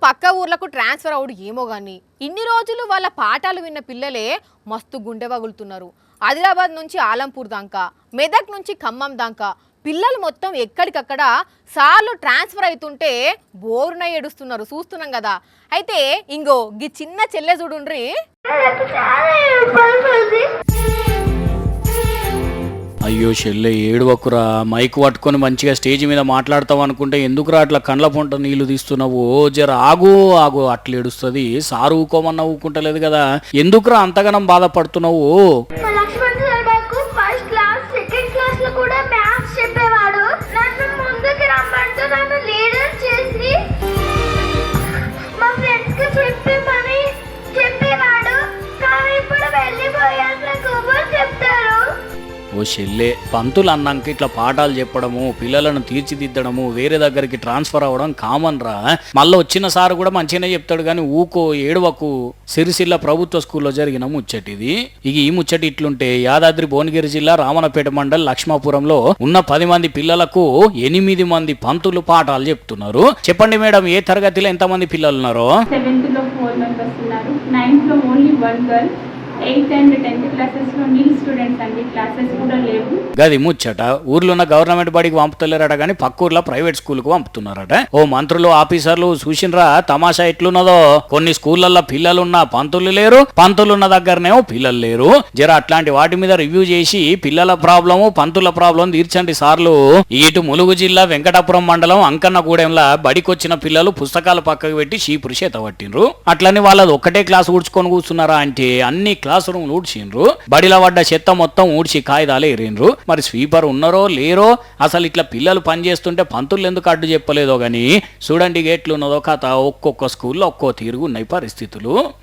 పక్క ఊర్లకు ట్రాన్స్ఫర్ అవుడు ఏమో గాని ఇన్ని రోజులు వాళ్ళ పాఠాలు విన్న పిల్లలే మస్తు గుండె పగులుతున్నారు. ఆదిలాబాద్ నుంచి ఆలంపూర్ దాకా, మెదక్ నుంచి ఖమ్మం దాకా పిల్లలు మొత్తం ఎక్కడికక్కడ సార్లు ట్రాన్స్ఫర్ అవుతుంటే బోరున ఏడుస్తున్నారు. చూస్తున్నాం కదా. అయితే ఇంగో గీ చిన్న చెల్లె చూడుండ్రి. అయ్యో చెల్లె ఏడువకురా, మైక్ పట్టుకొని మంచిగా స్టేజ్ మీద మాట్లాడతావు అనుకుంటే ఎందుకురా అట్లా కండ్ల పొంట నీళ్లు తీస్తున్నావు? జర ఆగు ఆగు, అట్లా ఏడుస్తుంది. సారు ఊకోమన్నా ఊకుంటలేదు కదా, ఎందుకురా అంతగానం బాధపడుతున్నావు? ఓ చెల్లె, పంతులు అన్నాక ఇట్లా పాఠాలు చెప్పడము, పిల్లలను తీర్చిదిద్దడము, వేరే దగ్గరికి ట్రాన్స్ఫర్ అవ్వడం కామన్ రా. మళ్ళీ వచ్చిన సార్ కూడా మంచిగానే చెప్తాడు కానీ ఊకో ఏడవకు. సిరిసిల్ల ప్రభుత్వ స్కూల్లో జరిగిన ముచ్చటిది. ఇక ఈ ముచ్చటి ఇట్లుంటే యాదాద్రి భువనగిరి జిల్లా రామన్నపేట మండల్ లక్ష్మాపురంలో ఉన్న 10 మంది పిల్లలకు 8 మంది పంతులు పాఠాలు చెప్తున్నారు. చెప్పండి మేడం, ఏ తరగతిలో ఎంతమంది పిల్లలు ఉన్నారో? 7th లో 4 మెంబర్స్ ఉన్నారు, 9th లో only 1 girl, 8th and 10th classes లో నీల్ స్టూడెంట్స్ అండి, క్లాసెస్ కూడా లేవు. గది ముచ్చట. ఊర్లో ఉన్న గవర్నమెంట్ బడికి పంపుతలేరట కానీ పక్క ఊర్లో ప్రైవేట్ స్కూల్ కు పంపుతున్నారట. ఓ మంత్రులు ఆఫీసర్లు చూసినరా తమాషా ఎట్లున్నదో? కొన్ని స్కూళ్ళల్లో పిల్లలున్న పంతులు లేరు, పంతులున్న దగ్గరనేమో పిల్లలు లేరు. జర అట్లాంటి వాటి మీద రివ్యూ చేసి పిల్లల ప్రాబ్లము పంతుల ప్రాబ్లం తీర్చండి సార్లు. ఇటు ములుగు జిల్లా వెంకటాపురం మండలం అంకన్నగూడెంలా బడికొచ్చిన పిల్లలు పుస్తకాలు పక్కకు పెట్టి చీపురు చేత పట్టిండ్రు. అట్లని వాళ్ళది ఒక్కటే క్లాస్ ఊడ్చుకొని కూర్చున్నారా అంటే అన్ని క్లాస్ రూమ్ ఊడ్చిండ్రు. బడిలో పడ్డ చెత్త మొత్తం ఊడ్చి కాగితాలు ఏరిండ్రు. మరి స్వీపర్ ఉన్నారో లేరో, అసలు ఇట్లా పిల్లలు పనిచేస్తుంటే పంతులు ఎందుకు అడ్డు చెప్పలేదో గానీ చూడండి ఎట్లున్నదో కథ. ఒక్కొక్క స్కూల్లో ఒక్కో తీరుగు ఉన్నాయి పరిస్థితులు.